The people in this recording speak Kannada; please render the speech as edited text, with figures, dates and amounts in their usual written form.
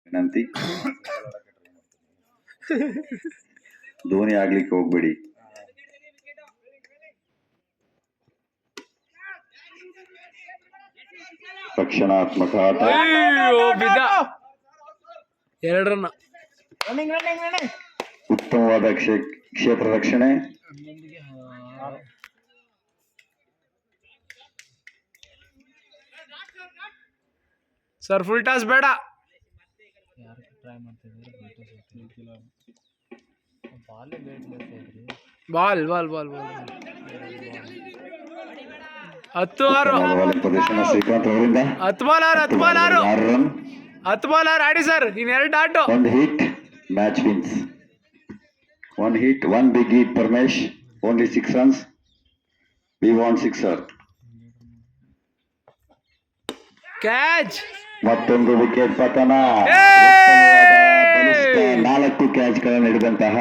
ವಿನಂತಿ. ಧೋನಿ ಆಗ್ಲಿಕ್ಕೆ ಹೋಗ್ಬೇಡಿ. ರಕ್ಷಣಾತ್ಮಕ ಆಟ. 2 ರನ್. ಉತ್ತಮವಾದ ಕ್ಷೇತ್ರ ರಕ್ಷಣೆ. ಸರ್ ಫುಲ್ ಟಾಸ್ ಬೇಡ. ಬಾಲ್ ಬಾಲ್ ಬಾಲ್ ಬಾಲ್ 10-6 ಪ್ರದರ್ಶನ ಶ್ರೀಕಾಂತ್ ಅವರಿಂದ 10 ಬಾಲ್ 6 ರನ್. 10 ಬಾಲ್ 6 ಆಡಿ ಸರ್. ಇನ್ನೆರಡು ಡಾಟು. ಒಂದು hit, match wins. 1 hit, 1 big hit, Parmesh. Only 6 runs. We want 6er. Catch. ಮತ್ತೊಂದು ವಿಕೆಟ್ ಪತನ. 4 ಕ್ಯಾಚ್ಗಳನ್ನು ಹಿಡಿದಂತಹ